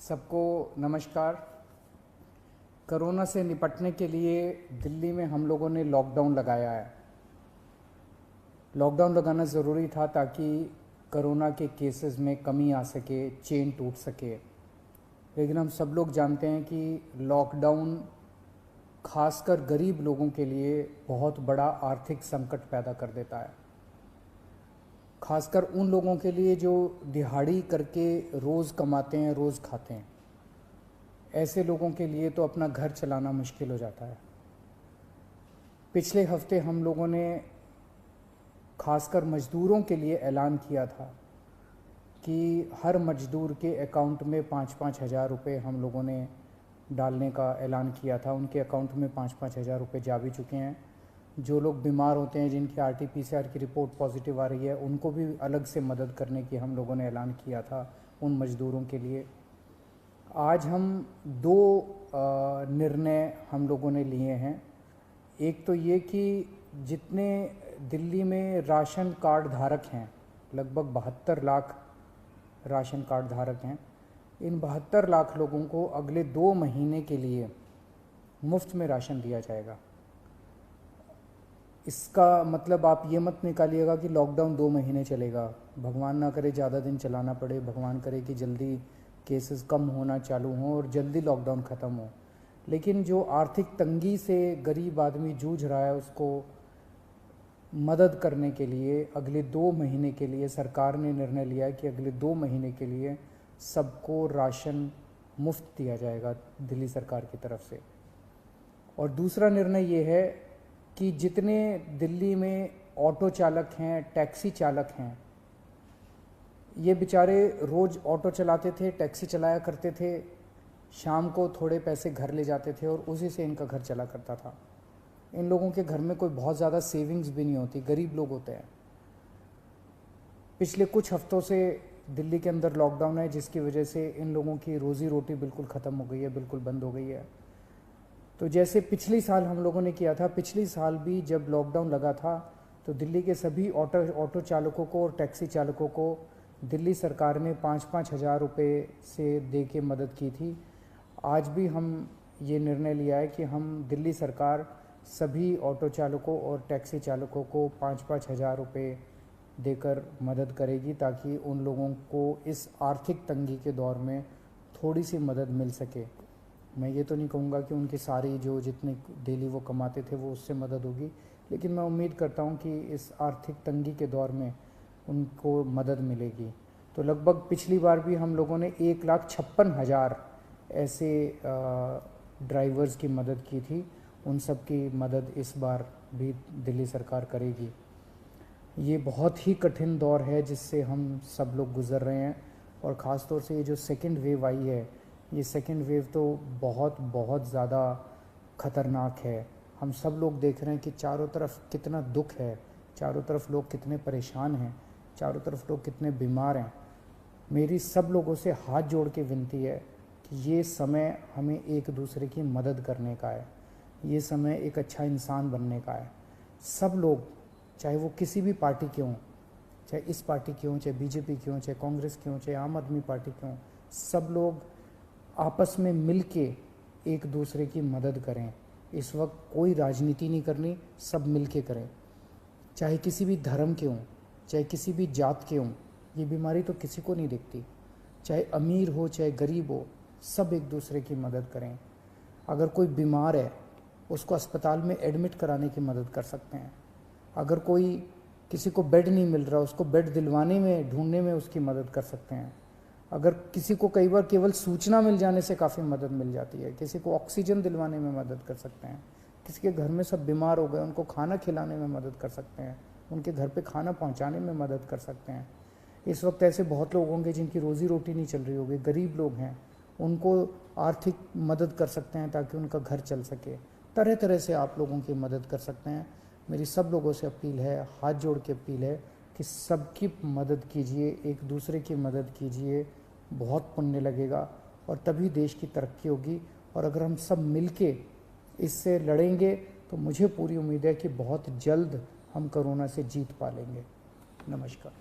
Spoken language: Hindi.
सबको नमस्कार। कोरोना से निपटने के लिए दिल्ली में हम लोगों ने लॉकडाउन लगाया है। लॉकडाउन लगाना ज़रूरी था ताकि कोरोना के केसेस में कमी आ सके, चेन टूट सके। लेकिन हम सब लोग जानते हैं कि लॉकडाउन खासकर गरीब लोगों के लिए बहुत बड़ा आर्थिक संकट पैदा कर देता है। खासकर उन लोगों के लिए जो दिहाड़ी करके रोज़ कमाते हैं, रोज़ खाते हैं। ऐसे लोगों के लिए तो अपना घर चलाना मुश्किल हो जाता है। पिछले हफ्ते हम लोगों ने खासकर मज़दूरों के लिए ऐलान किया था कि हर मज़दूर के अकाउंट में 5-5 हज़ार रुपये हम लोगों ने डालने का ऐलान किया था। उनके अकाउंट में 5-5 हज़ार रुपये जा भी चुके हैं। जो लोग बीमार होते हैं, जिनकी RT-PCR की रिपोर्ट पॉजिटिव आ रही है, उनको भी अलग से मदद करने की हम लोगों ने ऐलान किया था उन मज़दूरों के लिए। आज हम दो निर्णय हम लोगों ने लिए हैं। एक तो ये कि जितने दिल्ली में राशन कार्ड धारक हैं, लगभग 72 लाख राशन कार्ड धारक हैं, इन 72 लाख लोगों को अगले 2 महीने के लिए मुफ्त में राशन दिया जाएगा। इसका मतलब आप ये मत निकालिएगा कि लॉकडाउन 2 महीने चलेगा। भगवान ना करे ज़्यादा दिन चलाना पड़े, भगवान करे कि जल्दी केसेस कम होना चालू हों और जल्दी लॉकडाउन ख़त्म हो। लेकिन जो आर्थिक तंगी से गरीब आदमी जूझ रहा है, उसको मदद करने के लिए अगले 2 महीने के लिए सरकार ने निर्णय लिया है कि अगले 2 महीने के लिए सबको राशन मुफ्त दिया जाएगा दिल्ली सरकार की तरफ से। और दूसरा निर्णय ये है कि जितने दिल्ली में ऑटो चालक हैं, टैक्सी चालक हैं, ये बेचारे रोज़ ऑटो चलाते थे, टैक्सी चलाया करते थे, शाम को थोड़े पैसे घर ले जाते थे और उसी से इनका घर चला करता था। इन लोगों के घर में कोई बहुत ज़्यादा सेविंग्स भी नहीं होती, गरीब लोग होते हैं। पिछले कुछ हफ्तों से दिल्ली के अंदर लॉकडाउन है, जिसकी वजह से इन लोगों की रोज़ी रोटी बिल्कुल ख़त्म हो गई है, बिल्कुल बंद हो गई है। तो जैसे पिछली साल हम लोगों ने किया था, पिछली साल भी जब लॉकडाउन लगा था तो दिल्ली के सभी ऑटो चालकों को और टैक्सी चालकों को दिल्ली सरकार ने 5-5 हज़ार रुपये से दे के मदद की थी। आज भी हम ये निर्णय लिया है कि हम दिल्ली सरकार सभी ऑटो चालकों और टैक्सी चालकों को 5-5 हज़ार रुपये देकर मदद करेगी, ताकि उन लोगों को इस आर्थिक तंगी के दौर में थोड़ी सी मदद मिल सके। मैं ये तो नहीं कहूँगा कि उनकी सारी जो जितने डेली वो कमाते थे वो उससे मदद होगी, लेकिन मैं उम्मीद करता हूँ कि इस आर्थिक तंगी के दौर में उनको मदद मिलेगी। तो लगभग पिछली बार भी हम लोगों ने 1,56,000 ऐसे ड्राइवर्स की मदद की थी। उन सब की मदद इस बार भी दिल्ली सरकार करेगी। ये बहुत ही कठिन दौर है जिससे हम सब लोग गुज़र रहे हैं, और ख़ास तौर से ये जो सेकंड वेव आई है, ये सेकंड वेव तो बहुत ज़्यादा ख़तरनाक है। हम सब लोग देख रहे हैं कि चारों तरफ कितना दुख है, चारों तरफ लोग कितने परेशान हैं, चारों तरफ लोग कितने बीमार हैं। मेरी सब लोगों से हाथ जोड़ के विनती है कि ये समय हमें एक दूसरे की मदद करने का है, ये समय एक अच्छा इंसान बनने का है। सब लोग, चाहे वो किसी भी पार्टी के हों, चाहे इस पार्टी के हों, चाहे BJP के हों, चाहे कांग्रेस के हों, चाहे आम आदमी पार्टी के हों, सब लोग आपस में मिल के एक दूसरे की मदद करें। इस वक्त कोई राजनीति नहीं करनी, सब मिल के करें। चाहे किसी भी धर्म के हों, चाहे किसी भी जात के हों, ये बीमारी तो किसी को नहीं दिखती। चाहे अमीर हो चाहे गरीब हो, सब एक दूसरे की मदद करें। अगर कोई बीमार है, उसको अस्पताल में एडमिट कराने की मदद कर सकते हैं। अगर कोई किसी को बेड नहीं मिल रहा, उसको बेड दिलवाने में, ढूंढने में उसकी मदद कर सकते हैं। अगर किसी को कई बार केवल सूचना मिल जाने से काफ़ी मदद मिल जाती है, किसी को ऑक्सीजन दिलवाने में मदद कर सकते हैं। किसी के घर में सब बीमार हो गए, उनको खाना खिलाने में मदद कर सकते हैं, उनके घर पे खाना पहुंचाने में मदद कर सकते हैं। इस वक्त ऐसे बहुत लोग होंगे जिनकी रोज़ी रोटी नहीं चल रही होगी, गरीब लोग हैं, उनको आर्थिक मदद कर सकते हैं ताकि उनका घर चल सके। तरह तरह से आप लोगों की मदद कर सकते हैं। मेरी सब लोगों से अपील है, हाथ जोड़ के अपील है कि सबकी मदद कीजिए, एक दूसरे की मदद कीजिए। बहुत पुण्य लगेगा और तभी देश की तरक्की होगी। और अगर हम सब मिलके इससे लड़ेंगे तो मुझे पूरी उम्मीद है कि बहुत जल्द हम कोरोना से जीत पा लेंगे। नमस्कार।